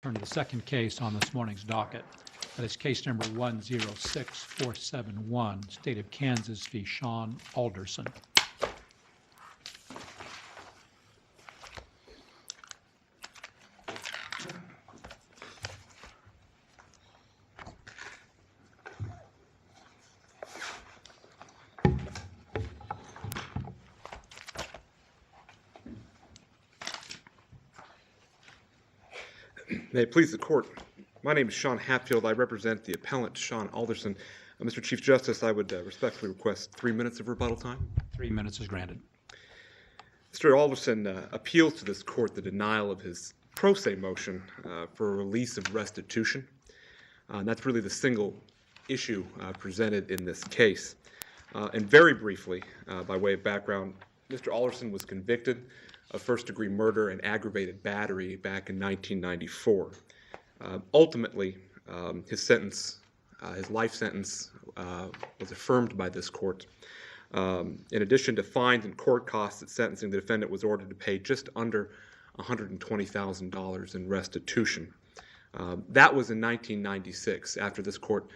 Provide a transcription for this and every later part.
Turn to the second case on this morning's docket. That is case number 106471, State of Kansas v. Sean Alderson. May it please the court. My name is Sean Hatfield. I represent the appellant, Sean Alderson. Mr. Chief Justice, I would respectfully request 3 minutes of rebuttal time. 3 minutes is granted. Mr. Alderson appeals to this court the denial of his pro se motion for release of restitution. And that's really the single issue presented in this case. And very briefly, by way of background, Mr. Alderson was convicted of first-degree murder and aggravated battery back in 1994. Ultimately, his life sentence, was affirmed by this court. In addition to fines and court costs at sentencing, the defendant was ordered to pay just under $120,000 in restitution. That was in 1996, after this court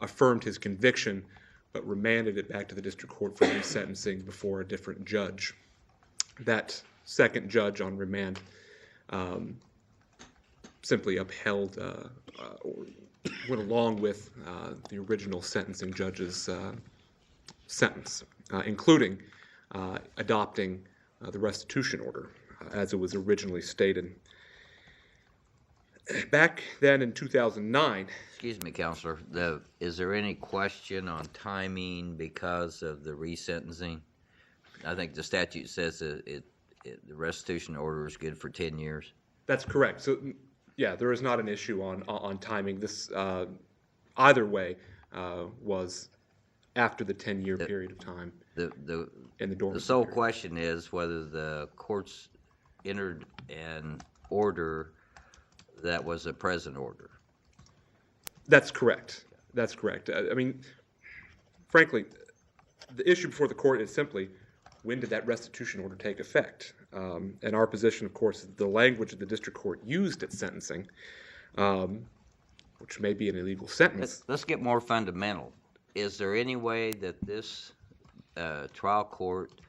affirmed his conviction, but remanded it back to the district court for resentencing before a different judge. That second judge on remand simply upheld or went along with the original sentencing judge's sentence, including adopting the restitution order as it was originally stated. Back then in 2009... Excuse me, Counselor. Is there any question on timing because of the resentencing? I think the statute says that the restitution order is good for 10 years. That's correct. So, yeah, there is not an issue on timing. This, either way, was after the 10-year period of time in the dormant. The sole period. question is whether the courts entered an order that was a present order. That's correct. That's correct. I mean, frankly, the issue before the court is simply, when did that restitution order take effect? And our position, of course, is the language that the district court used at sentencing, which may be an illegal sentence. Let's get more fundamental. Is there any way that this trial court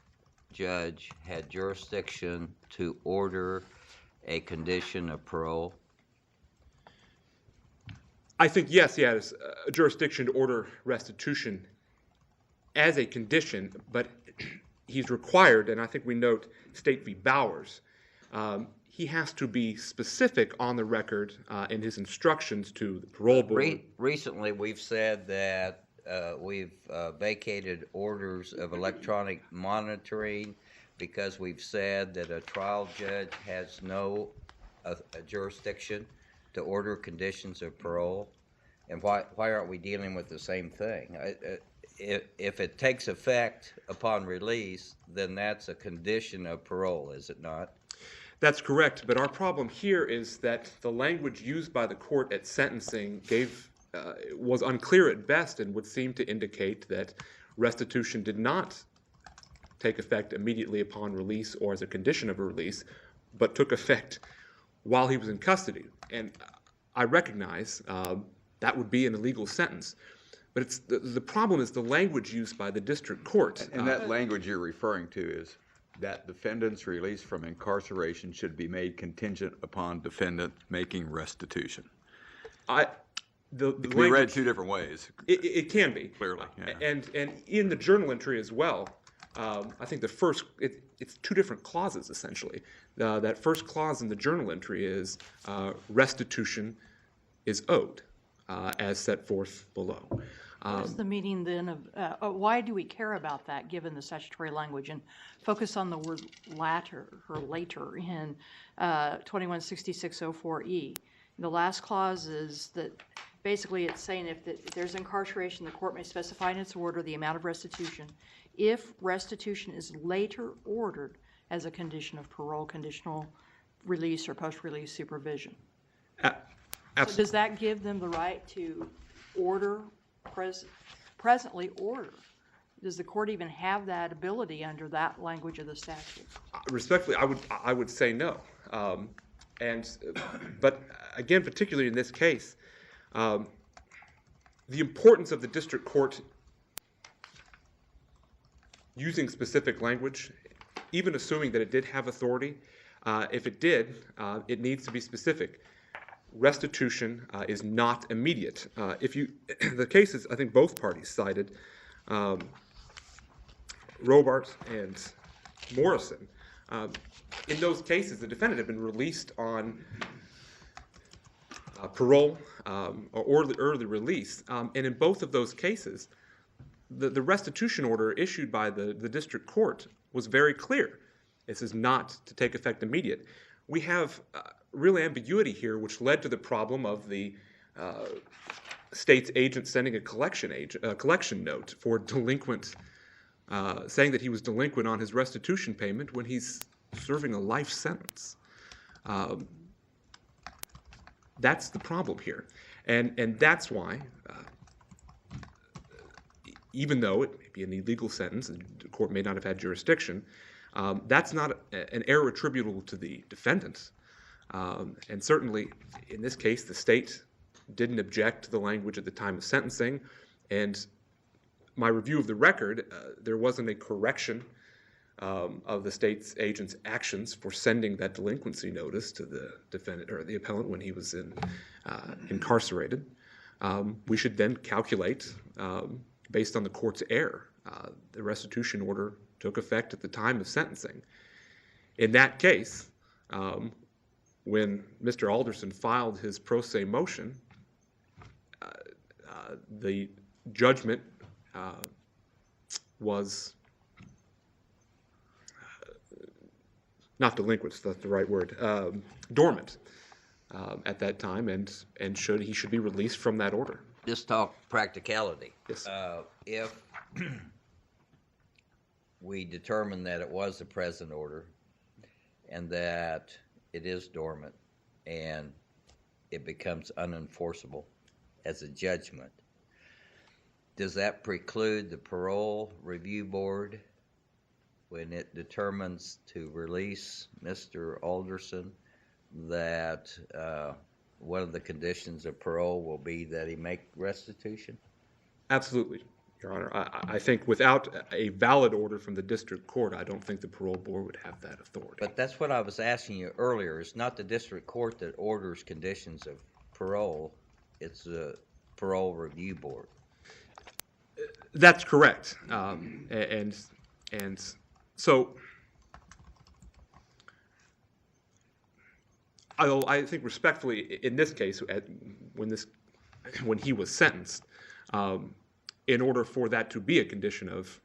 judge had jurisdiction to order a condition of parole? I think, yes, he has a jurisdiction to order restitution as a condition, but he's required, and I think we note State v. Bowers, he has to be specific on the record in his instructions to the parole board. Recently, we've said that we've vacated orders of electronic monitoring because we've said that a trial judge has no jurisdiction to order conditions of parole. And why aren't we dealing with the same thing? If it takes effect upon release, then that's a condition of parole, is it not? That's correct, but our problem here is that the language used by the court at sentencing was unclear at best and would seem to indicate that restitution did not take effect immediately upon release or as a condition of a release, but took effect while he was in custody. And I recognize that would be an illegal sentence. But it's the problem is the language used by the district court. And that language you're referring to is that defendant's release from incarceration should be made contingent upon defendant making restitution. It can be read two different ways. It can be. Clearly, yeah. And in the journal entry as well, I think it's two different clauses essentially. That first clause in the journal entry is restitution is owed as set forth below. What is the meaning then of, why do we care about that given the statutory language and focus on the word later in 216604E? The last clause is that basically it's saying if there's incarceration, the court may specify in its order the amount of restitution if restitution is later ordered as a condition of parole, conditional release, or post-release supervision. Absolutely. So does that give them the right to order, presently order? Does the court even have that ability under that language of the statute? Respectfully, I would say no. But again, particularly in this case, the importance of the district court using specific language, even assuming that it did have authority, if it did, it needs to be specific. Restitution is not immediate. The cases, I think both parties cited, Robart and Morrison, in those cases, the defendant had been released on parole or early release, and in both of those cases, the restitution order issued by the district court was very clear. This is not to take effect immediate. We have real ambiguity here, which led to the problem of the state's agent sending a collection note for delinquent, saying that he was delinquent on his restitution payment when he's serving a life sentence. That's the problem here, and that's why, even though it may be an illegal sentence, and the court may not have had jurisdiction, that's not an error attributable to the defendant. And certainly, in this case, the state didn't object to the language at the time of sentencing, and my review of the record, there wasn't a correction of the state's agent's actions for sending that delinquency notice to the defendant or the appellant when he was incarcerated. We should then calculate, based on the court's error, the restitution order took effect at the time of sentencing. In that case, when Mr. Alderson filed his pro se motion, the judgment was not delinquent, that's the right word, dormant at that time, and he should be released from that order. Just talk practicality. Yes. If we determine that it was a present order and that it is dormant and it becomes unenforceable as a judgment, does that preclude the parole review board when it determines to release Mr. Alderson that one of the conditions of parole will be that he make restitution? Absolutely, Your Honor. I think without a valid order from the district court, I don't think the parole board would have that authority. But that's what I was asking you earlier. It's not the district court that orders conditions of parole. It's the parole review board. That's correct. And so I think respectfully, in this case, when he was sentenced, in order for that to be a condition of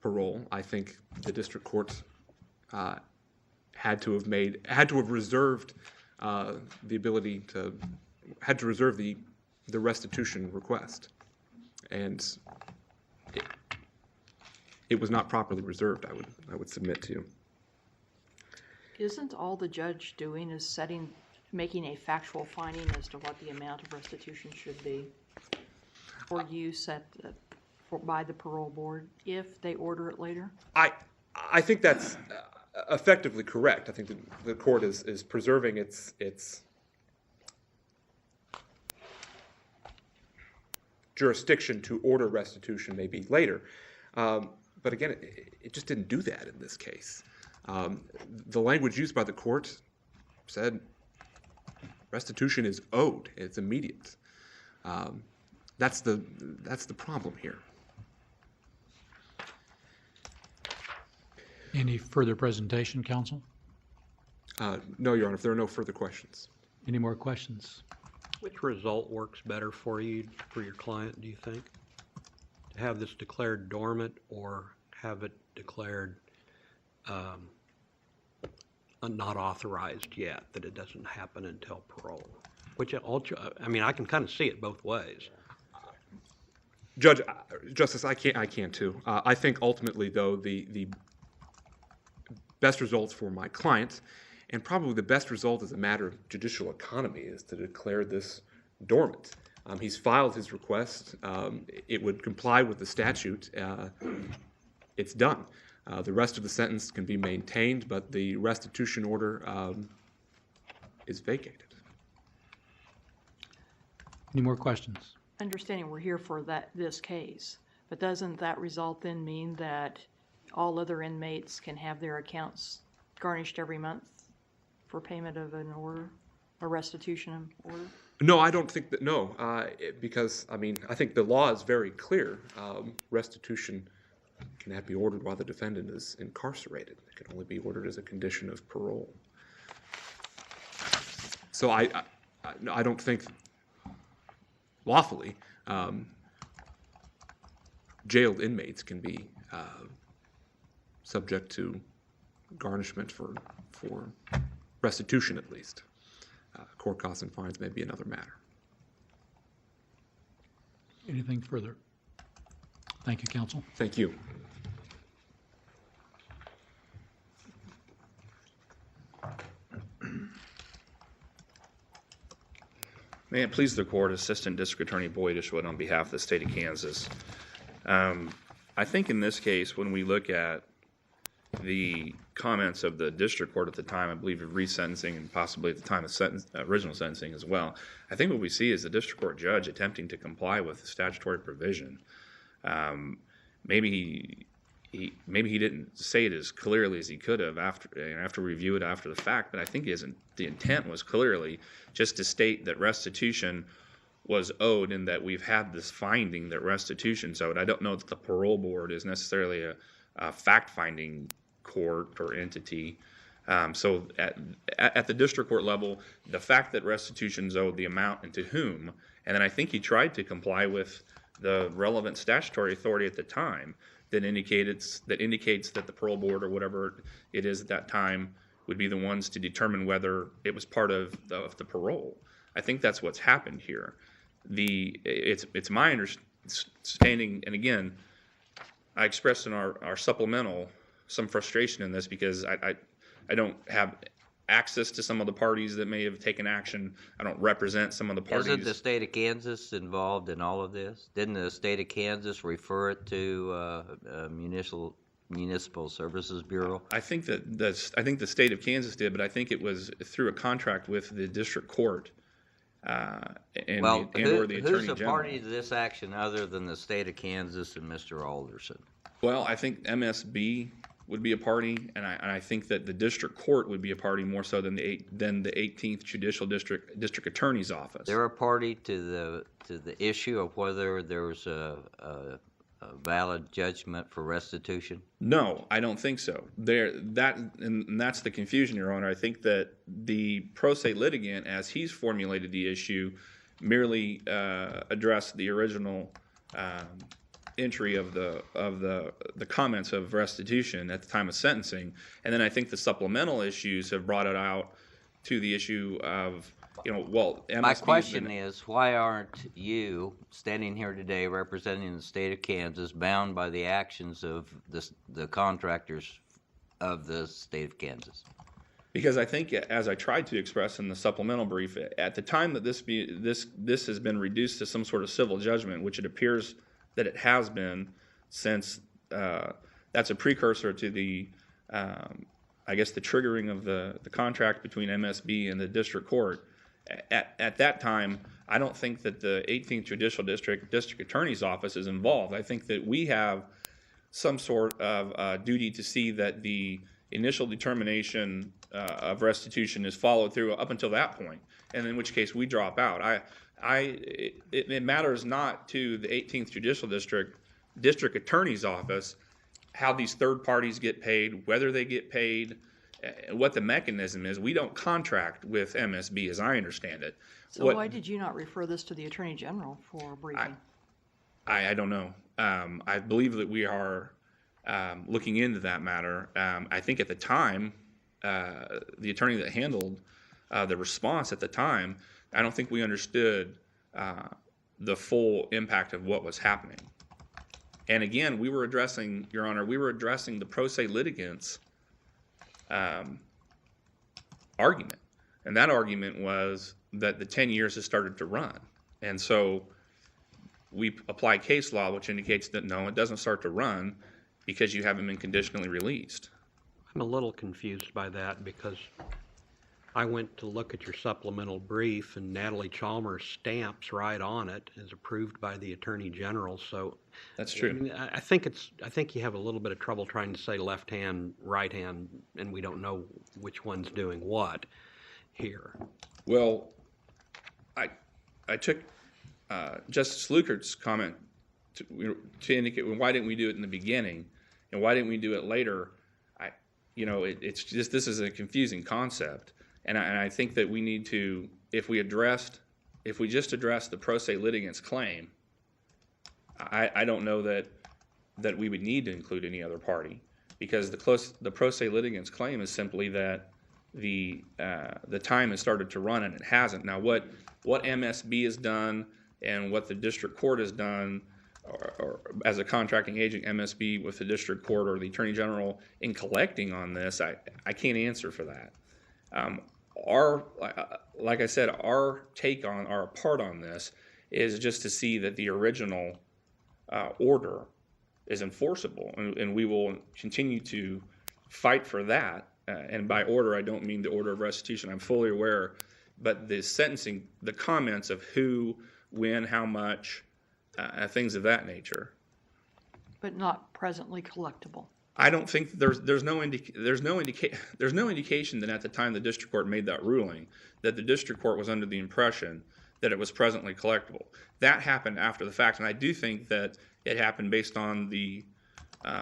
parole, I think the district court had to have reserved the ability to, had to reserve the restitution request, and it was not properly reserved. I would submit to you. Isn't all the judge doing is making a factual finding as to what the amount of restitution should be for use by the parole board if they order it later? I think that's effectively correct. I think the court is preserving its jurisdiction to order restitution maybe later. But again, it just didn't do that in this case. The language used by the court said restitution is owed. It's immediate. That's the problem here. Any further presentation, counsel? No, Your Honor, if there are no further questions. Any more questions? Which result works better for you, for your client, do you think? To have this declared dormant or have it declared not authorized yet, that it doesn't happen until parole? I mean, I can kind of see it both ways. Justice, I can too. I think ultimately, though, the best results for my client, and probably the best result as a matter of judicial economy, is to declare this dormant. He's filed his request. It would comply with the statute. It's done. The rest of the sentence can be maintained, but the restitution order is vacated. Any more questions? Understanding we're here for this case, but doesn't that result then mean that all other inmates can have their accounts garnished every month for payment of an order, a restitution order? No, I don't think that, no, because, I mean, I think the law is very clear. Restitution cannot be ordered while the defendant is incarcerated. It can only be ordered as a condition of parole. So I don't think lawfully jailed inmates can be subject to garnishment for restitution, at least. Court costs and fines may be another matter. Anything further? Thank you, counsel. Thank you. May it please the court, Assistant District Attorney Boyd Ishwood on behalf of the state of Kansas. I think in this case, when we look at the comments of the district court at the time, I believe of resentencing and possibly at the time of original sentencing as well, I think what we see is the district court judge attempting to comply with the statutory provision. Maybe he didn't say it as clearly as he could have after review it after the fact, but I think the intent was clearly just to state that restitution was owed and that we've had this finding that restitution's owed. I don't know that the parole board is necessarily a fact-finding court or entity. So at the district court level, the fact that restitution's owed, the amount and to whom, and then I think he tried to comply with the relevant statutory authority at the time that indicates that the parole board or whatever it is at that time would be the ones to determine whether it was part of the parole. I think that's what's happened here. It's my understanding, and again, I expressed in our supplemental some frustration in this because I don't have access to some of the parties that may have taken action. I don't represent some of the parties. Isn't the state of Kansas involved in all of this? Didn't the state of Kansas refer it to Municipal Services Bureau? I think the state of Kansas did, but I think it was through a contract with the district court and Well, or the attorney who's a general. party to this action other than the state of Kansas and Mr. Alderson? Well, I think MSB would be a party, and I think that the district court would be a party more so than the 18th Judicial District Attorney's Office. They're a party to the issue of whether there's a valid judgment for restitution? No, I don't think so. And that's the confusion, Your Honor. I think that the pro se litigant, as he's formulated the issue, merely addressed the original entry of the comments of restitution at the time of sentencing, and then I think the supplemental issues have brought it out to the issue of, MSB My question is, why aren't you standing here today representing the state of Kansas bound by the actions of the contractors of the state of Kansas? Because I think, as I tried to express in the supplemental brief, at the time that this has been reduced to some sort of civil judgment, which it appears that it has been since that's a precursor to the triggering of the contract between MSB and the district court. At that time, I don't think that the 18th Judicial District Attorney's Office is involved. I think that we have some sort of duty to see that the initial determination of restitution is followed through up until that point, and in which case we drop out. It matters not to the 18th Judicial District Attorney's Office how these third parties get paid, whether they get paid, what the mechanism is. We don't contract with MSB, as I understand it. So why did you not refer this to the Attorney General for briefing? I don't know. I believe that we are looking into that matter. I think at the time, the attorney that handled the response at the time, I don't think we understood the full impact of what was happening. And again, we were addressing, Your Honor, the pro se litigants' argument. And that argument was that the 10 years has started to run. And so we apply case law, which indicates that no, it doesn't start to run because you haven't been conditionally released. I'm a little confused by that because I went to look at your supplemental brief, and Natalie Chalmers stamps right on it as approved by the Attorney General, so. That's I true. mean, I think you have a little bit of trouble trying to say left hand, right hand, and we don't know which one's doing what here. Well, I took Justice Lukert's comment to indicate, well, why didn't we do it in the beginning, and why didn't we do it later? It's just, this is a confusing concept, and I think that we need to, if we just addressed the pro se litigant's claim, I don't know that we would need to include any other party, because the pro se litigant's claim is simply that the time has started to run and it hasn't. Now, what MSB has done and what the district court has done, or as a contracting agent, MSB with the district court or the attorney general in collecting on this, I can't answer for that. Like I said, our part on this is just to see that the original order is enforceable, and we will continue to fight for that. And by order, I don't mean the order of restitution. I'm fully aware, but the sentencing, the comments of who, when, how much, things of that nature. But not presently collectible. I don't think there's no indication that at the time the district court made that ruling that the district court was under the impression that it was presently collectible. That happened after the fact, and I do think that it happened based on the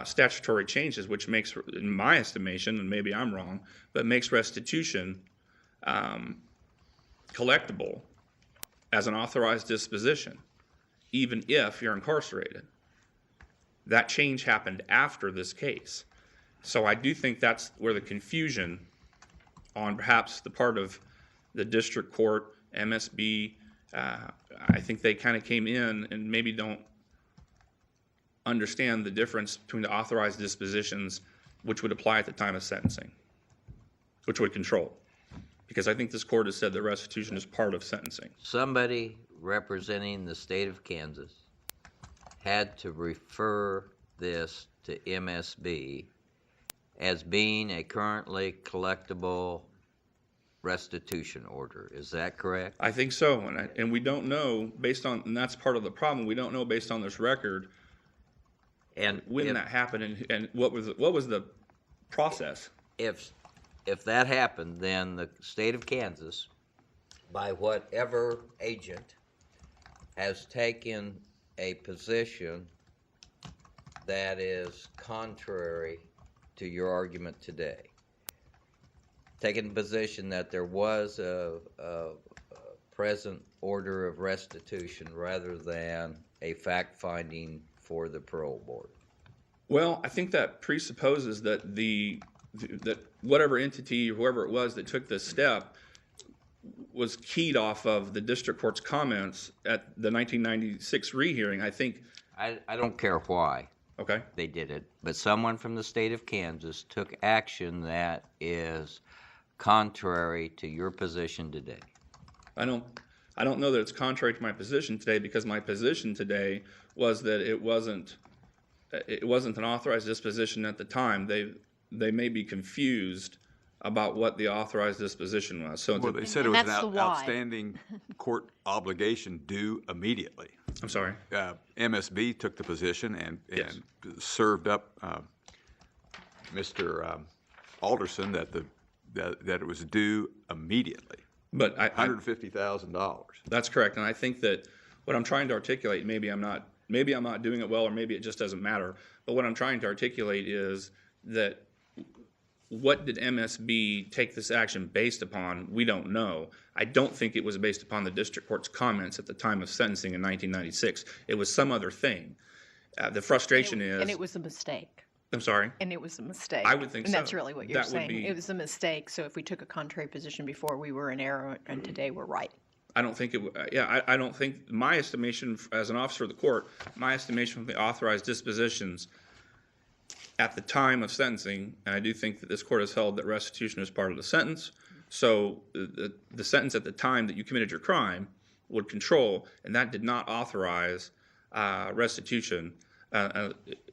statutory changes, which makes, in my estimation, and maybe I'm wrong, but makes restitution collectible as an authorized disposition, even if you're incarcerated. That change happened after this case. So I do think that's where the confusion on perhaps the part of the district court, MSB, I think they kind of came in and maybe don't understand the difference between the authorized dispositions, which would apply at the time of sentencing, which would control. Because I think this court has said that restitution is part of sentencing. Somebody representing the state of Kansas had to refer this to MSB as being a currently collectible restitution order. Is that correct? I think so, and we don't know and that's part of the problem. We don't know based on this record And when that happened and what was the process. If that happened, then the state of Kansas, by whatever agent, has taken a position that is contrary to your argument today. Taking a position that there was a present order of restitution rather than a fact-finding for the parole board. Well, I think that presupposes that that whatever entity or whoever it was that took this step was keyed off of the district court's comments at the 1996 rehearing. I think. I don't care why Okay. they did it, but someone from the state of Kansas took action that is contrary to your position today. I don't know that it's contrary to my position today, because my position today was that it wasn't an authorized disposition at the time. They may be confused about what the authorized disposition was. So Well, they said it And was an that's the why. outstanding court obligation due immediately. I'm sorry. MSB took the position and Yes. served up Mr. Alderson that it was due immediately, But $150,000. that's correct, and I think that what I'm trying to articulate, maybe I'm not doing it well, or maybe it just doesn't matter, but what I'm trying to articulate is that what did MSB take this action based upon? We don't know. I don't think it was based upon the district court's comments at the time of sentencing in 1996. It was some other thing. The frustration is... And it was a mistake. I'm sorry? And it was a mistake. I would think and so. that's really what you're That would saying. be- It was a mistake. So if we took a contrary position before, we were in error, and today we're right. I don't think I don't think, my estimation as an officer of the court, my estimation of the authorized dispositions at the time of sentencing, and I do think that this court has held that restitution is part of the sentence, so the sentence at the time that you committed your crime would control, and that did not authorize restitution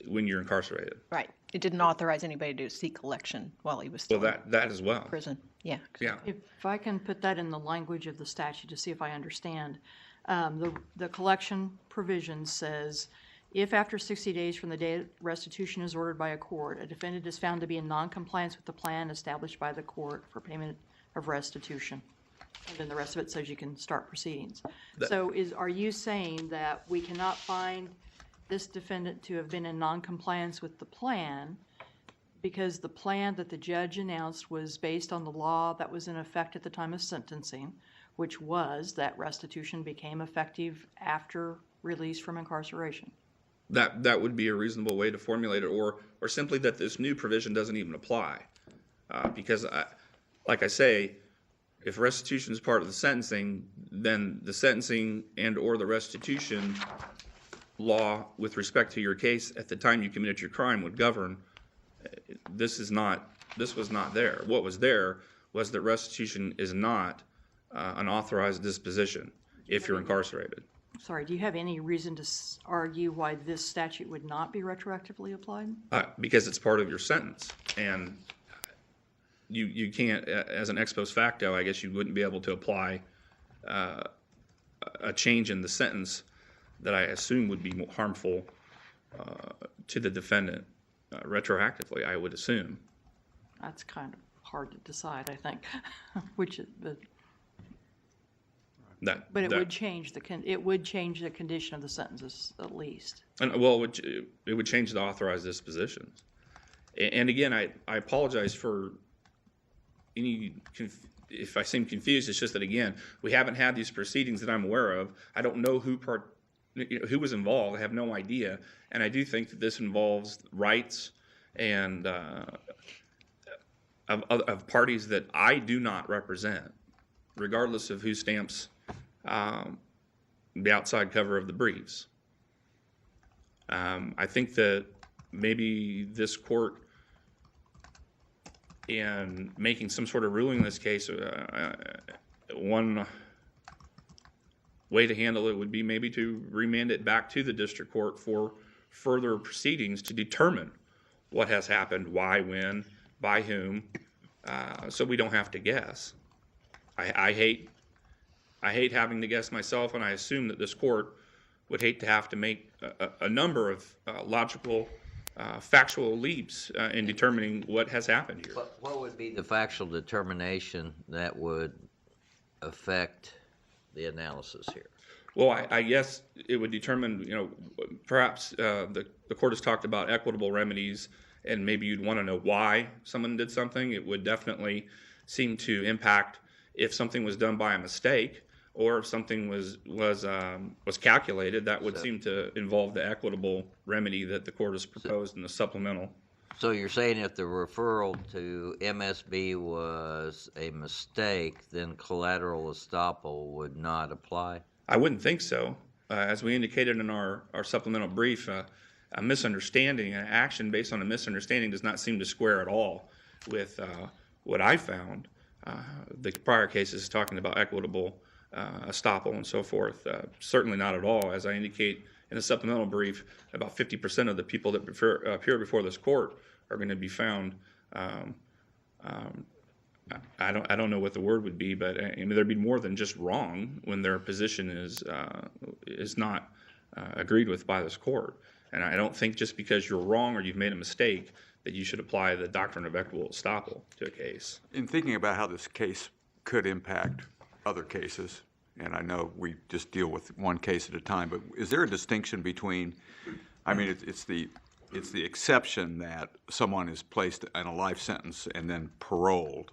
when you're incarcerated. Right. It didn't authorize anybody to seek collection while he was still Well, in that as well. prison. Yeah. Yeah. If I can put that in the language of the statute to see if I understand. The collection provision says, if after 60 days from the day restitution is ordered by a court, a defendant is found to be in noncompliance with the plan established by the court for payment of restitution. And then the rest of it says you can start proceedings. So are you saying that we cannot find this defendant to have been in noncompliance with the plan because the plan that the judge announced was based on the law that was in effect at the time of sentencing, which was that restitution became effective after release from incarceration? That would be a reasonable way to formulate it, or simply that this new provision doesn't even apply. Because, like I say, if restitution is part of the sentencing, then the sentencing and or the restitution law with respect to your case at the time you committed your crime would govern. This was not there. What was there was that restitution is not an authorized disposition if you're incarcerated. Sorry, do you have any reason to argue why this statute would not be retroactively applied? Because it's part of your sentence, and you can't, as an ex post facto, I guess you wouldn't be able to apply a change in the sentence that I assume would be harmful to the defendant retroactively, I would assume. That's kind of hard to decide, I think, which is, but it would change the condition of the sentences at least. And, well, it would change the authorized dispositions. And again, I apologize for if I seem confused. It's just that, again, we haven't had these proceedings that I'm aware of. I don't know who was involved. I have no idea. And I do think that this involves rights and of parties that I do not represent, regardless of who stamps the outside cover of the briefs. I think that maybe this court, in making some sort of ruling in this case, one way to handle it would be maybe to remand it back to the district court for further proceedings to determine what has happened, why, when, by whom, so we don't have to guess. I hate having to guess myself, and I assume that this court would hate to have to make a number of logical, factual leaps in determining what has happened here. What would be the factual determination that would affect the analysis here? Well, I guess it would determine, perhaps the court has talked about equitable remedies, and maybe you'd want to know why someone did something. It would definitely seem to impact if something was done by a mistake, or if something was calculated. That would seem to involve the equitable remedy that the court has proposed in the supplemental. So you're saying if the referral to MSB was a mistake, then collateral estoppel would not apply? I wouldn't think so. As we indicated in our supplemental brief, a misunderstanding, an action based on a misunderstanding does not seem to square at all with what I found. The prior cases talking about equitable estoppel and so forth, certainly not at all. As I indicate in the supplemental brief, about 50% of the people that appear before this court are going to be found. I don't know what the word would be, but there'd be more than just wrong when their position is not agreed with by this court. And I don't think just because you're wrong or you've made a mistake that you should apply the doctrine of equitable estoppel to a case. In thinking about how this case could impact other cases, and I know we just deal with one case at a time, but is there a distinction between, it's the exception that someone is placed in a life sentence and then paroled,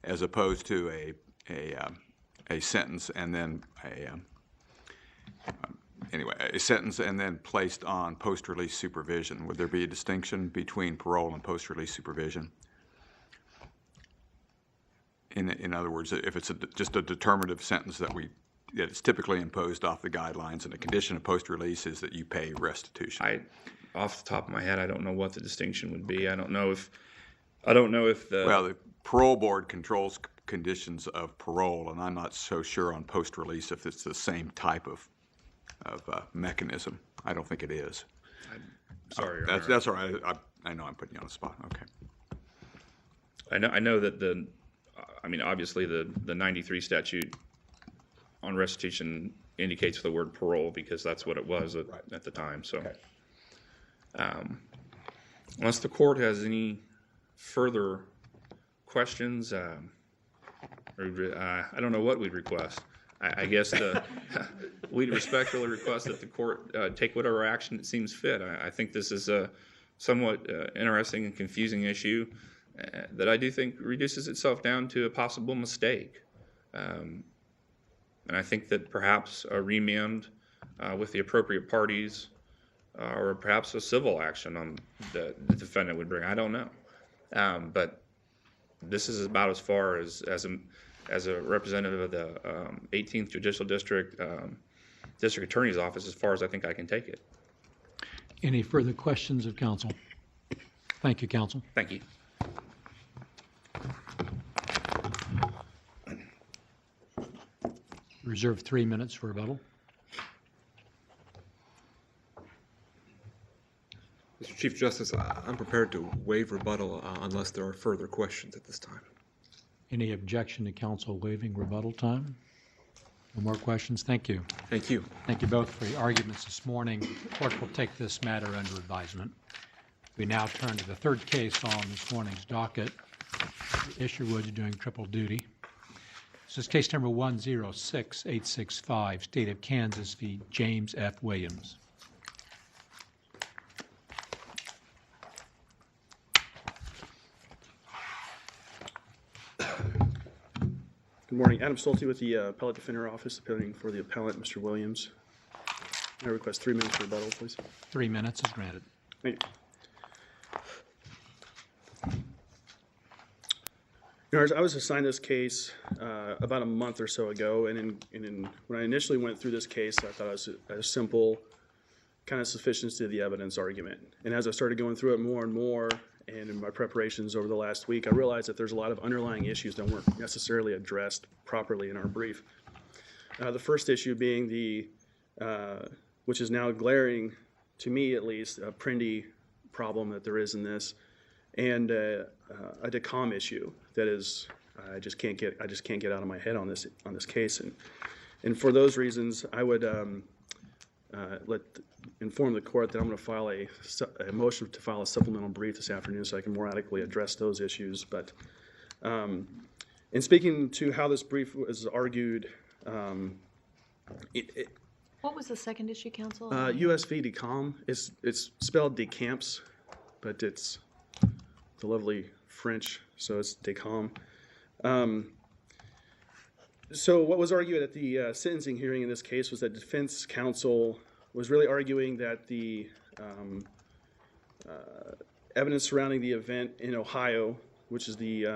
as opposed to a sentence and then a sentence and then placed on post-release supervision? Would there be a distinction between parole and post-release supervision? In other words, if it's just a determinative sentence that it's typically imposed off the guidelines, and the condition of post-release is that you pay restitution. Off the top of my head, I don't know what the distinction would be. I don't know if the parole board controls conditions of parole, and I'm not so sure on post-release if it's the same type of mechanism. I don't think it is. Sorry, Your Honor. That's all right. I know I'm putting you on the spot. Okay. I know that obviously the 93 statute on restitution indicates the word parole because that's what it was at the time, so. Unless the court has any further questions, I don't know what we'd request. I guess we'd respectfully request that the court take whatever action it seems fit. I think this is a somewhat interesting and confusing issue that I do think reduces itself down to a possible mistake. And I think that perhaps a remand with the appropriate parties or perhaps a civil action on the defendant would bring. I don't know. But this is about as far as a representative of the 18th Judicial District, District Attorney's Office, as far as I think I can take it. Any further questions of counsel? Thank you, counsel. Thank you. Reserve 3 minutes for rebuttal. Mr. Chief Justice, I'm prepared to waive rebuttal unless there are further questions at this time. Any objection to counsel waiving rebuttal time? No more questions? Thank you. Thank you. Thank you both for your arguments this morning. The court will take this matter under advisement. We now turn to the third case on this morning's docket. Isherwood's doing triple duty. This is case number 106865, State of Kansas v. James F. Williams. Good morning. Adam Stolte with the Appellate Defender Office, appealing for the appellant, Mr. Williams. I request 3 minutes for rebuttal, please. 3 minutes is granted. Thank you. Your Honors, I was assigned this case about a month or so ago, and when I initially went through this case, I thought it was a simple kind of sufficiency of the evidence argument. And as I started going through it more and more, and in my preparations over the last week, I realized that there's a lot of underlying issues that weren't necessarily addressed properly in our brief. The first issue being which is now glaring, to me at least, a Prindy problem that there is in this, and a DECOM issue that is, I just can't get out of my head on this case. And for those reasons, I would inform the court that I'm going to file a motion to file a supplemental brief this afternoon so I can more adequately address those issues. But in speaking to how this brief was argued, What was the second issue, counsel? US v. DECOM, it's spelled DECAMPS, but it's the lovely French, so it's DECOM. So what was argued at the sentencing hearing in this case was that defense counsel was really arguing that the evidence surrounding the event in Ohio, which is the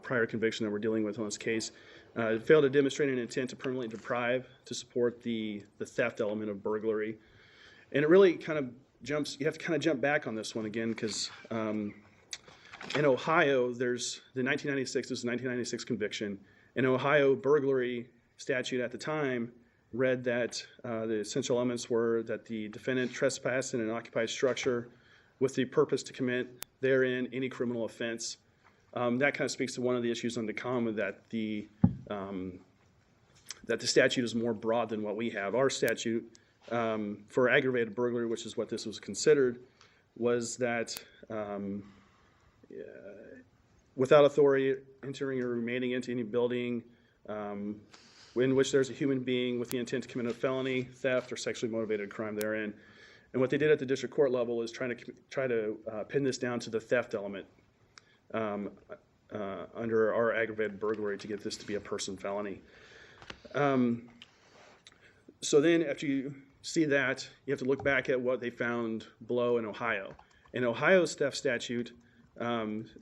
prior conviction that we're dealing with on this case, failed to demonstrate an intent to permanently deprive to support the theft element of burglary. And it really kind of you have to kind of jump back on this one again, because in Ohio, there's the 1996 conviction. In Ohio, burglary statute at the time read that the essential elements were that the defendant trespassed in an occupied structure with the purpose to commit therein any criminal offense. That kind of speaks to one of the issues on DECOM, that the statute is more broad than what we have. Our statute for aggravated burglary, which is what this was considered, was that without authority entering or remaining into any building in which there's a human being with the intent to commit a felony, theft, or sexually motivated crime therein. And what they did at the district court level is try to pin this down to the theft element under our aggravated burglary to get this to be a person felony. So then after you see that, you have to look back at what they found below in Ohio. In Ohio's theft statute,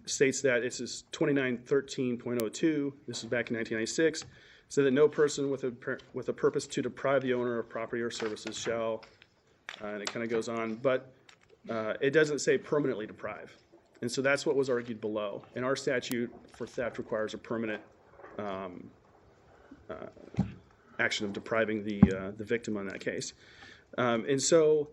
states that it's 2913.02, this is back in 1996, so that no person with a purpose to deprive the owner of property or services shall, and it kind of goes on, but it doesn't say permanently deprive. And so that's what was argued below. And our statute for theft requires a permanent action of depriving the victim on that case. And so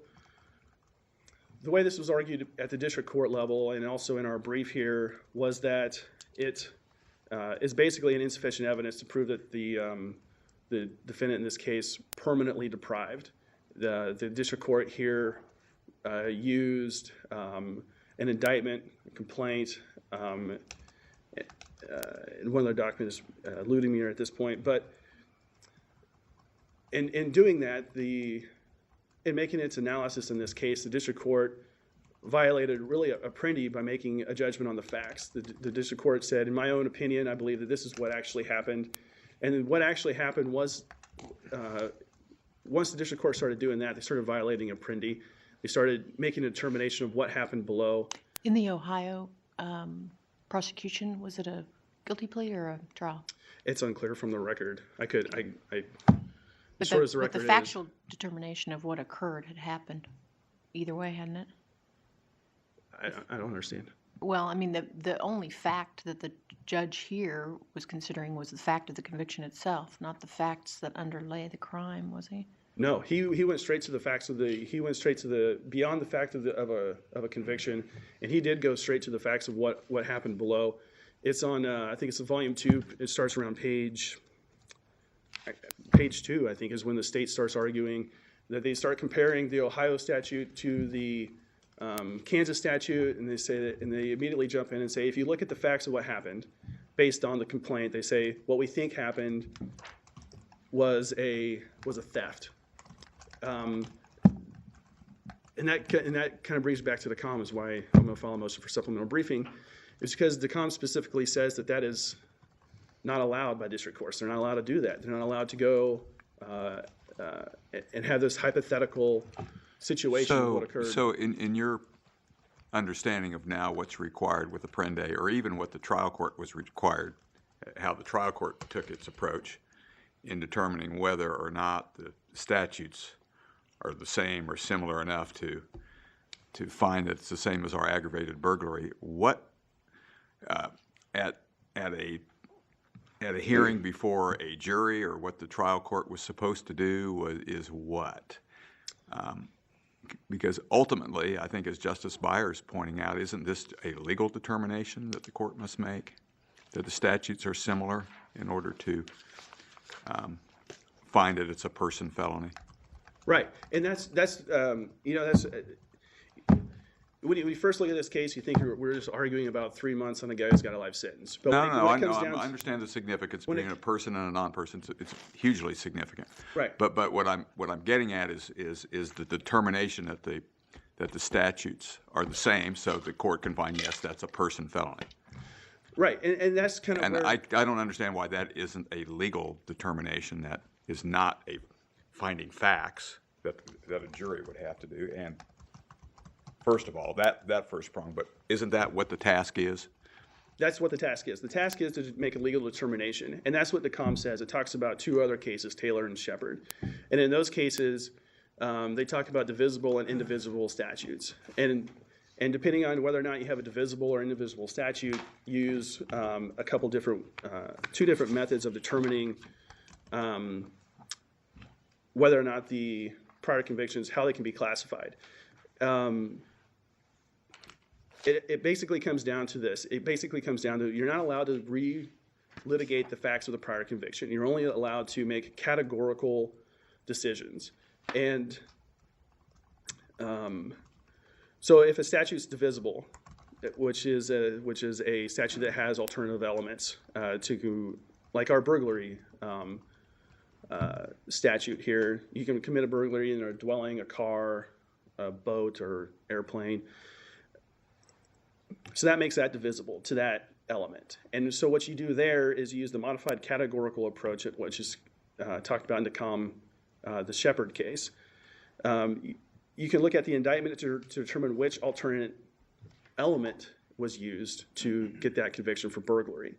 the way this was argued at the district court level and also in our brief here was that it is basically an insufficient evidence to prove that the defendant in this case permanently deprived. The district court here used an indictment, a complaint, and one of their documents is eluding me here at this point. But in doing that, in making its analysis in this case, the district court violated really Apprendi by making a judgment on the facts. The district court said, in my own opinion, I believe that this is what actually happened. And then what actually happened was, once the district court started doing that, they started violating Apprendi. They started making a determination of what happened below. In the Ohio prosecution, was it a guilty plea or a trial? It's unclear from the record. But as short as the but record the is. factual determination of what occurred had happened either way, hadn't it? I don't understand. Well, I mean, the only fact that the judge here was considering was the fact of the conviction itself, not the facts that underlay the crime, was he? No, he went straight to the facts of beyond the fact of a conviction, and he did go straight to the facts of what happened below. It's on, I think it's in volume 2. It starts around page 2, I think, is when the state starts arguing that they start comparing the Ohio statute to the Kansas statute, and they say that, and they immediately jump in and say, if you look at the facts of what happened, based on the complaint, they say what we think happened was a theft, and that kind of brings back to the DECOM, is why I'm going to file a motion for supplemental briefing. It's because the DECOM specifically says that is not allowed by district courts. They're not allowed to do that. They're not allowed to go and have this hypothetical situation of what occurred. So in your understanding of now what's required with Apprendi, or even what the trial court was required, how the trial court took its approach in determining whether or not the statutes are the same or similar enough to find that it's the same as our aggravated burglary, what at a hearing before a jury, or what the trial court was supposed to do is what? Because ultimately, I think as Justice Byers pointing out, isn't this a legal determination that the court must make, that the statutes are similar in order to find that it's a person felony? Right, and that's when you first look at this case, you think we're just arguing about 3 months on a guy who's got a life sentence. But I understand the significance between a person and a non-person. It's hugely significant. Right. But what I'm getting at is the determination that the statutes are the same, so the court can find, yes, that's a person felony. Right, and that's kind of where... I don't understand why that isn't a legal determination, that is not a finding facts that a jury would have to do. And first of all, that first prong, but isn't that what the task is? That's what the task is. The task is to make a legal determination, and that's what the DECOM says. It talks about 2 other cases, Taylor and Shepard. And in those cases, they talk about divisible and indivisible statutes. And depending on whether or not you have a divisible or indivisible statute, use a couple different, 2 different methods of determining whether or not the prior convictions, how they can be classified. It basically comes down to this. It basically comes down to, you're not allowed to re-litigate the facts of the prior conviction. You're only allowed to make categorical decisions. And so if a statute's divisible, which is a statute that has alternative elements like our burglary statute here, you can commit a burglary in a dwelling, a car, a boat, or airplane. So that makes that divisible to that element. And so what you do there is you use the modified categorical approach, which is talked about in DECOM, the Shepard case. You can look at the indictment to determine which alternate element was used to get that conviction for burglary.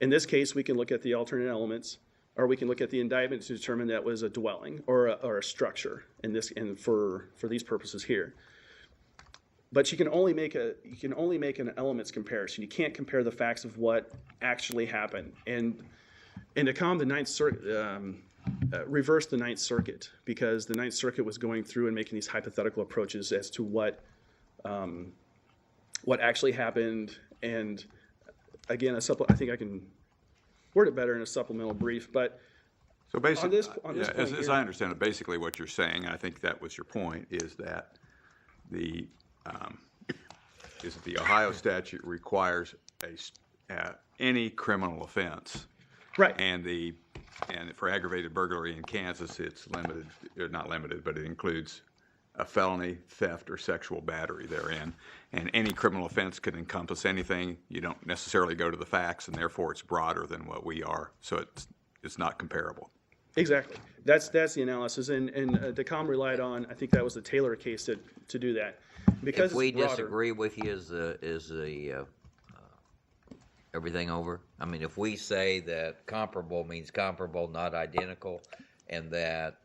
In this case, we can look at the alternate elements, or we can look at the indictment to determine that was a dwelling or a structure for these purposes here. But you can only make an elements comparison. You can't compare the facts of what actually happened. And in DECOM, the Ninth Circuit reversed the Ninth Circuit, because the Ninth Circuit was going through and making these hypothetical approaches as to what what actually happened. And again, I think I can word it better in a supplemental brief, but So basically, on this point as here- I understand it, basically what you're saying, and I think that was your point, is that the Ohio statute requires any criminal offense. right. And for aggravated burglary in Kansas, it's limited, or not limited, but it includes a felony, theft, or sexual battery therein. And any criminal offense can encompass anything. You don't necessarily go to the facts, and therefore it's broader than what we are. So it's not comparable. Exactly. That's the analysis, and DECOM relied on, I think that was the Taylor case to do that. Because If we it's broader, disagree with you, is everything over? I mean, if we say that comparable means comparable, not identical, and that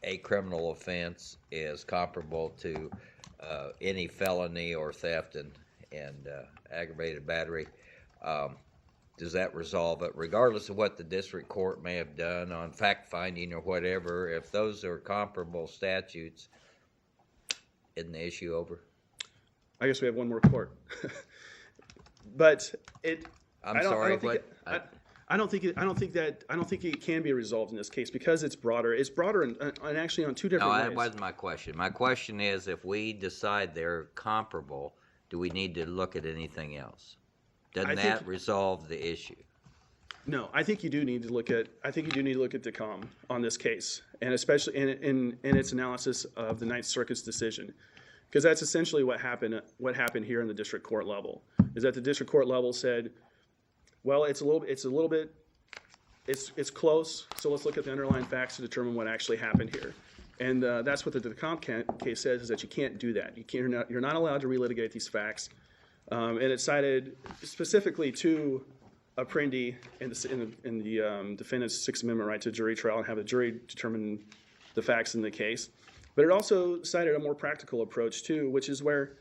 a criminal offense is comparable to any felony or theft and aggravated battery, does that resolve it? Regardless of what the district court may have done on fact-finding or whatever, if those are comparable statutes, isn't the issue over? I guess we have one more court. But I'm sorry, I don't think it can be resolved in this case because it's broader. It's broader and actually on two No, different that ways. wasn't my question. My question is, if we decide they're comparable, do we need to look at anything else? Doesn't that resolve the issue? No, I think you do need to look at DECOM on this case, and especially in its analysis of the Ninth Circuit's decision, because that's essentially what happened here in the district court level. Is that the district court level said, well, it's close, so let's look at the underlying facts to determine what actually happened here. And that's what the DECOM case says, is that you can't do that. You're not allowed to relitigate these facts. And it cited specifically to Apprendi in the defendant's Sixth Amendment right to jury trial and have the jury determine the facts in the case. But it also cited a more practical approach too, which is where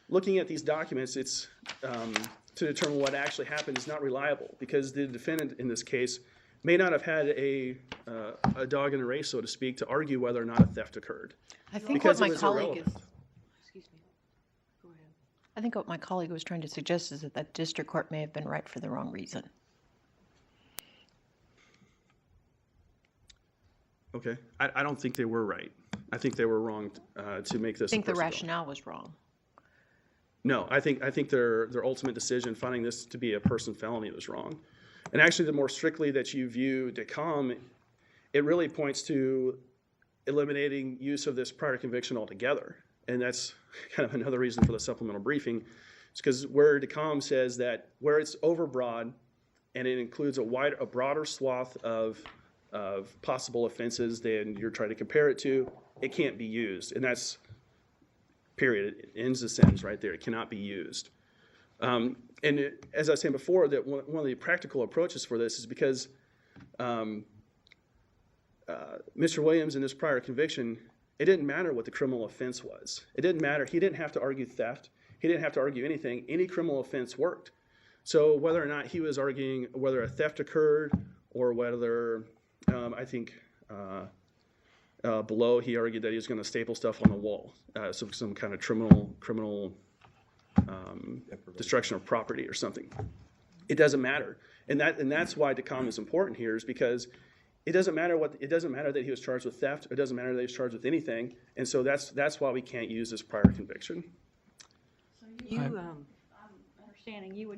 looking at these documents, it's to determine what actually happened is not reliable because the defendant in this case may not have had a dog in a race, so to speak, to argue whether or not a theft occurred. I think Because what it my was colleague irrelevant. is, I think what my colleague was trying to suggest is that that district court may have been right for the wrong reason. Okay, I don't think they were right. I think they were wrong to make this. I think the a personal. rationale was wrong. No, I think their ultimate decision, finding this to be a person felony, was wrong. And actually, the more strictly that you view DECOM, it really points to eliminating use of this prior conviction altogether. And that's kind of another reason for the supplemental briefing. It's because where DECOM says that where it's overbroad and it includes a broader swath of possible offenses than you're trying to compare it to, it can't be used. And that's, period. It ends the sentence right there. It cannot be used. As I was saying before, that one of the practical approaches for this is because Mr. Williams in this prior conviction, it didn't matter what the criminal offense was. It didn't matter. He didn't have to argue theft. He didn't have to argue anything. Any criminal offense worked. So whether or not he was arguing whether a theft occurred or whether, I think below he argued that he was going to staple stuff on the wall, some kind of criminal destruction of property or something. It doesn't matter, and that's why DECOM is important here, is because it doesn't matter that he was charged with theft. It doesn't matter that he was charged with anything, and so that's why we can't use this prior conviction. So you, I'm understanding, you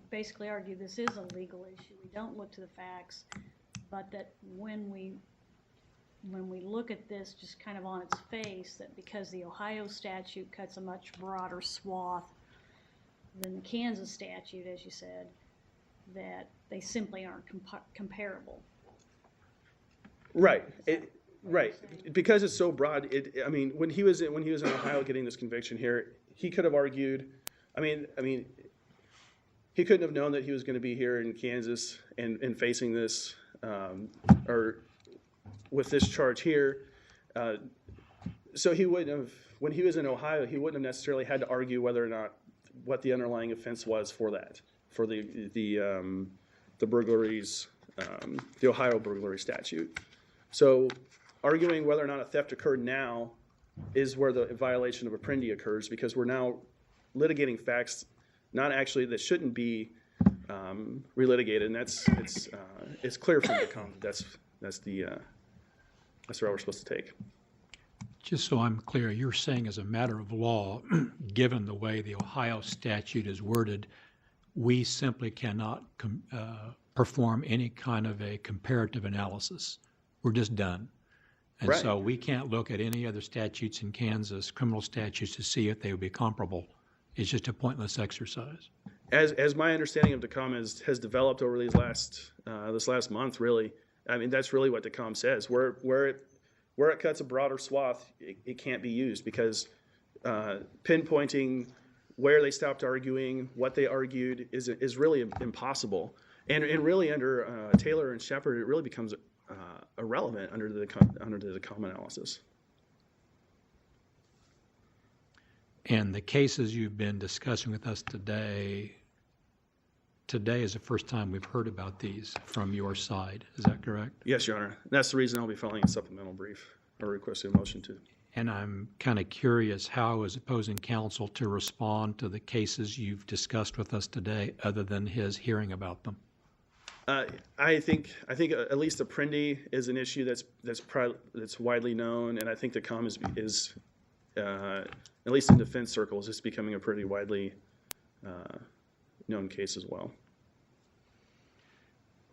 basically argue this is a legal issue. We don't look to the facts, but that when we look at this just kind of on its face, that because the Ohio statute cuts a much broader swath than the Kansas statute, as you said, that they simply aren't comparable. Right. Right. Because it's so broad. I mean, when he was in Ohio getting this conviction here, he could have argued. I mean, he couldn't have known that he was going to be here in Kansas and facing this or with this charge here. So he wouldn't have, when he was in Ohio, he wouldn't have necessarily had to argue whether or not what the underlying offense was for that, for the burglaries, the Ohio burglary statute. So arguing whether or not a theft occurred now is where the violation of Apprendi occurs, because we're now litigating facts not actually that shouldn't be relitigated, and it's clear from the comment that's the route we're supposed to take. Just so I'm clear, you're saying as a matter of law, given the way the Ohio statute is worded, we simply cannot perform any kind of a comparative analysis. We're just done. And Right. so we can't look at any other statutes in Kansas, criminal statutes, to see if they would be comparable. It's just a pointless exercise. As my understanding of DECOM has developed over these this last month, really, I mean, that's really what DECOM says. Where it cuts a broader swath, it can't be used, because pinpointing where they stopped arguing, what they argued, is really impossible. And really under Taylor and Shepard, it really becomes irrelevant under the DECOM analysis. And the cases you've been discussing with us today is the first time we've heard about these from your side. Is that correct? Yes, Your Honor. That's the reason I'll be filing a supplemental brief or requesting a motion to. And I'm kind of curious how is opposing counsel to respond to the cases you've discussed with us today, other than his hearing about them? I think at least Apprendi is an issue that's widely known, and I think DECOM is at least in defense circles, is becoming a pretty widely known case as well.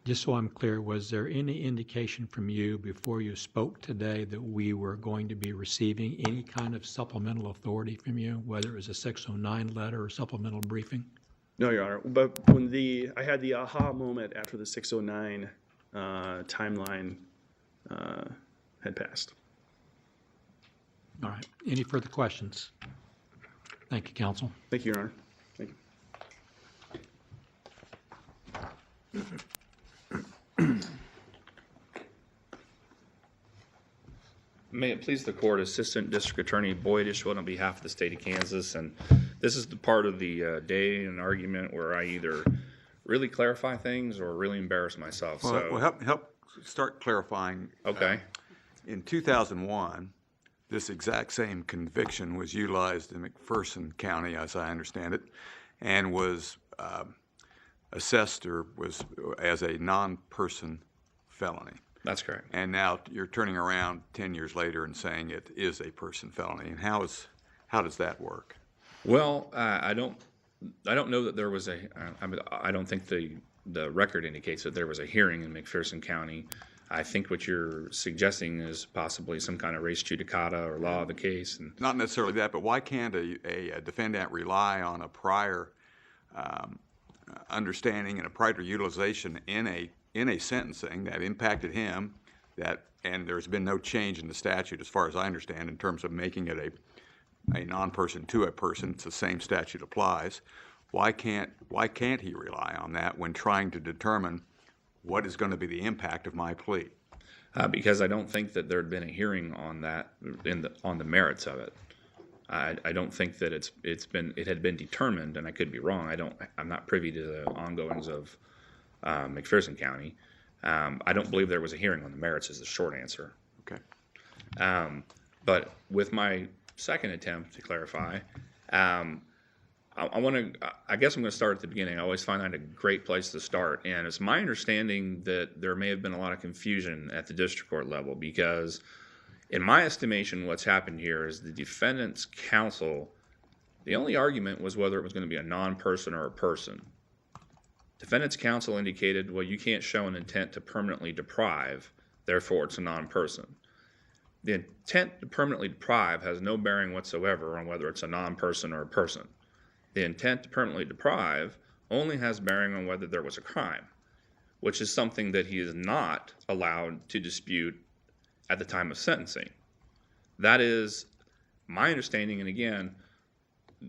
Just so I'm clear, was there any indication from you before you spoke today that we were going to be receiving any kind of supplemental authority from you, whether it was a 609 letter or supplemental briefing? No, Your Honor. But when I had the aha moment after the 609 timeline had passed. All right. Any further questions? Thank you, counsel. Thank you, Your Honor. Thank you. May it please the court, Assistant District Attorney Boyd Ishwood on behalf of the state of Kansas. And this is the part of the day in an argument where I either really clarify things or really embarrass myself. Well, help start clarifying. Okay. In 2001, this exact same conviction was utilized in McPherson County, as I understand it, and was assessed or was as a non-person felony. That's correct. And now you're turning around 10 years later and saying it is a person felony. And how does that work? Well, I don't know that there was I don't think the record indicates that there was a hearing in McPherson County. I think what you're suggesting is possibly some kind of res judicata or law of the case. And Not necessarily that, but why can't a defendant rely on a prior understanding and a prior utilization in a sentencing that impacted him, and there's been no change in the statute as far as I understand in terms of making it a non-person to a person? It's the same statute applies. Why can't he rely on that when trying to determine what is going to be the impact of my plea? Because I don't think that there had been a hearing on that on the merits of it. I don't think that it had been determined, and I could be wrong. I'm not privy to the ongoings of McPherson County. I don't believe there was a hearing on the merits is the short answer. Okay. But with my second attempt to clarify, I guess I'm going to start at the beginning. I always find that a great place to start. And it's my understanding that there may have been a lot of confusion at the district court level, because in my estimation, what's happened here is the defendant's counsel, the only argument was whether it was going to be a non-person or a person. Defendant's counsel indicated, well, you can't show an intent to permanently deprive, therefore it's a non-person. The intent to permanently deprive has no bearing whatsoever on whether it's a non-person or a person. The intent to permanently deprive only has bearing on whether there was a crime, which is something that he is not allowed to dispute at the time of sentencing. That is my understanding, and again,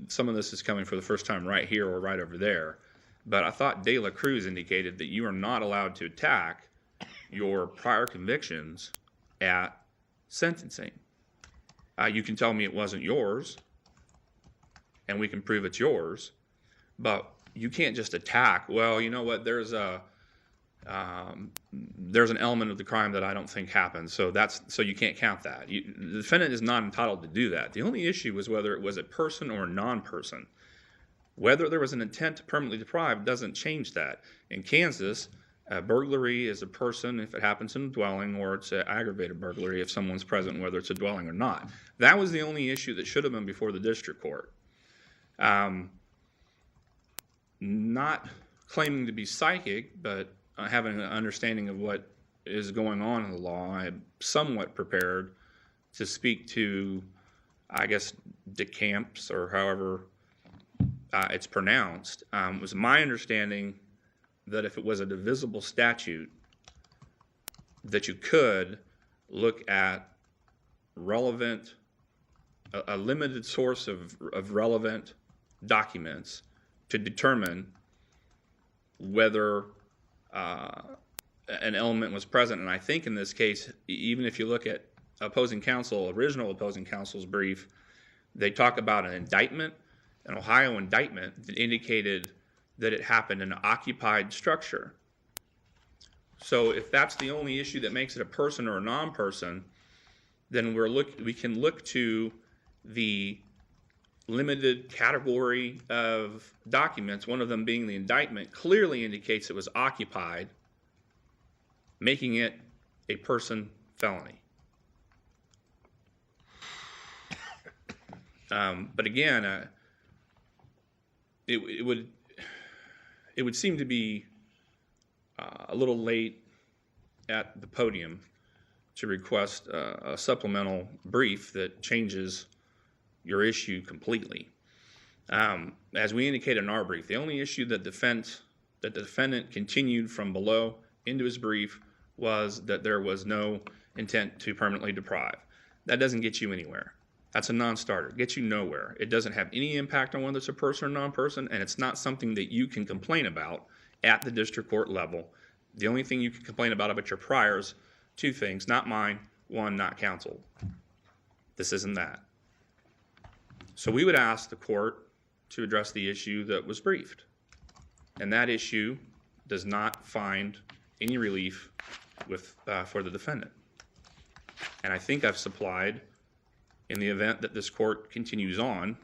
some of this is coming for the first time right here or right over there, but I thought De La Cruz indicated that you are not allowed to attack your prior convictions at sentencing. You can tell me it wasn't yours, and we can prove it's yours, but you can't just attack, well, you know what, there's a there's an element of the crime that I don't think happened. So you can't count that. The defendant is not entitled to do that. The only issue was whether it was a person or a non-person. Whether there was an intent to permanently deprive doesn't change that. In Kansas, burglary is a person if it happens in a dwelling, or it's an aggravated burglary if someone's present, whether it's a dwelling or not. That was the only issue that should have been before the district court. Not claiming to be psychic, but having an understanding of what is going on in the law, I'm somewhat prepared to speak to, I guess, DeCamps, or however it's pronounced. It was my understanding that if it was a divisible statute, that you could look at relevant, a limited source of relevant documents to determine whether an element was present. And I think in this case, even if you look at original opposing counsel's brief, they talk about an indictment, an Ohio indictment that indicated that it happened in an occupied structure. So if that's the only issue that makes it a person or a non-person, then we can look to the limited category of documents, one of them being the indictment, clearly indicates it was occupied, making it a person felony. But again, it would seem to be a little late at the podium to request a supplemental brief that changes your issue completely. As we indicated in our brief, the only issue that the defendant continued from below into his brief was that there was no intent to permanently deprive. That doesn't get you anywhere. That's a non-starter. It gets you nowhere. It doesn't have any impact on whether it's a person or non-person, and it's not something that you can complain about at the district court level. The only thing you can complain about your priors, two things, not mine, one, not counsel. This isn't that. So we would ask the court to address the issue that was briefed. And that issue does not find any relief for the defendant. And I think I've supplied, in the event that this court continues on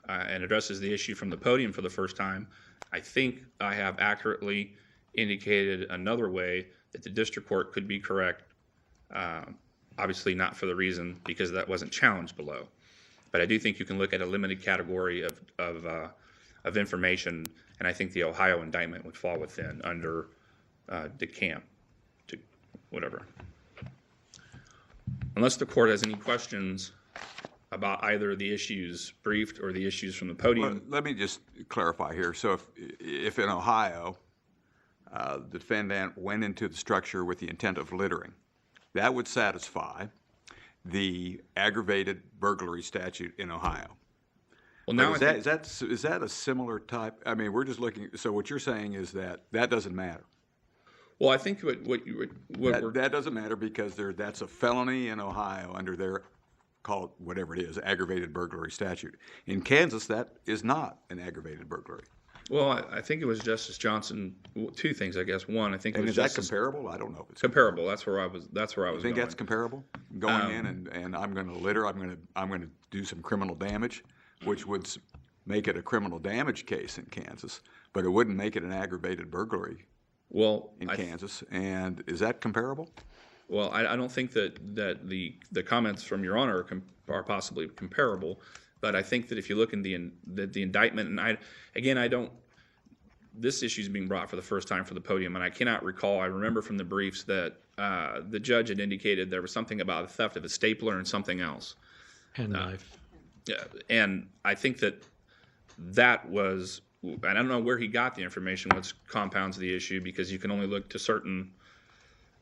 and addresses the issue from the podium for the first time, I think I have accurately indicated another way that the district court could be correct, obviously not for the reason because that wasn't challenged below. But I do think you can look at a limited category of information, and I think the Ohio indictment would fall within under DeCamp, whatever. Unless the court has any questions about either the issues briefed or the issues from the podium. Well, let me just clarify here. So if in Ohio, the defendant went into the structure with the intent of littering, that would satisfy the aggravated burglary statute in Ohio. Well, now is that a similar type? I mean, we're just looking. So what you're saying is that doesn't matter. Well, I think that doesn't matter because that's a felony in Ohio under their, call it whatever it is, aggravated burglary statute. In Kansas, that is not an aggravated burglary. Well, I think it was Justice Johnson. Two things, I guess. One, I think it was is that comparable? I don't know if it's comparable. That's where I was. You think that's comparable? Going in and I'm going to litter. I'm going to do some criminal damage, which would make it a criminal damage case in Kansas, but it wouldn't make it an aggravated burglary. Well, in Kansas, and is that comparable? Well, I don't think that the comments from Your Honor are possibly comparable, but I think that if you look in the indictment, and this issue is being brought for the first time for the podium, and I cannot recall. I remember from the briefs that the judge had indicated there was something about the theft of a stapler and something else. Penknife. Yeah, and I think that was. I don't know where he got the information, which compounds the issue, because you can only look to certain.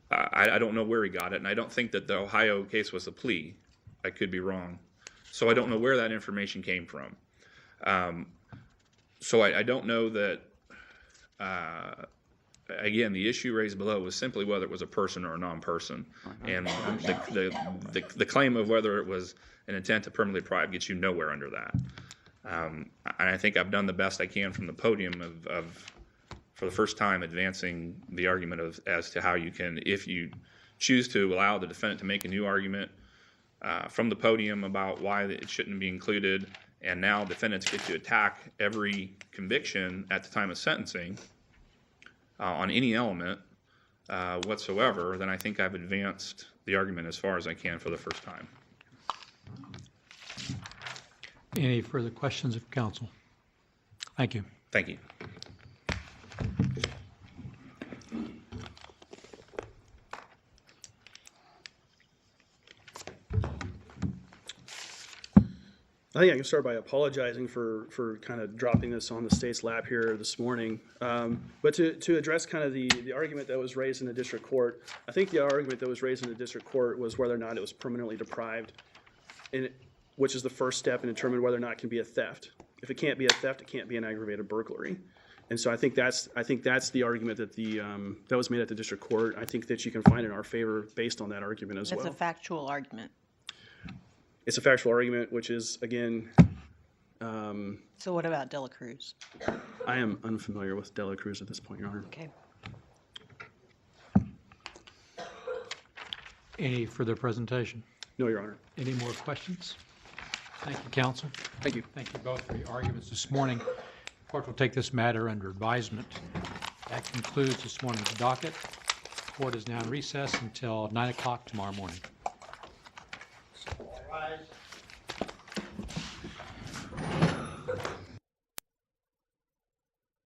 I don't know where he got it, and I don't think that the Ohio case was a plea. I could be wrong. So I don't know where that information came from. So I don't know that, again, the issue raised below was simply whether it was a person or a non-person. And the claim of whether it was an intent to permanently deprive gets you nowhere under that. And I think I've done the best I can from the podium of for the first time, advancing the argument of as to how you can, if you choose to allow the defendant to make a new argument from the podium about why it shouldn't be included, and now defendants get to attack every conviction at the time of sentencing on any element whatsoever, then I think I've advanced the argument as far as I can for the first time. Any further questions of counsel? Thank you. Thank you. I think I can start by apologizing for kind of dropping this on the state's lap here this morning. But to address kind of the argument that was raised in the district court, I think the argument that was raised in the district court was whether or not it was permanently deprived, which is the first step in determining whether or not it can be a theft. If it can't be a theft, it can't be an aggravated burglary. And so I think that's the argument that that was made at the district court. I think that you can find in our favor based on that argument as well. That's a factual argument. It's a factual argument, which is, again, So what about Dela Cruz? I am unfamiliar with Dela Cruz at this point, Your Honor. Okay. Any further presentation? No, Your Honor. Any more questions? Thank you, counsel. Thank you. Thank you both for your arguments this morning. The court will take this matter under advisement. That concludes this morning's docket. The court is now in recess until 9 o'clock tomorrow morning. Rise.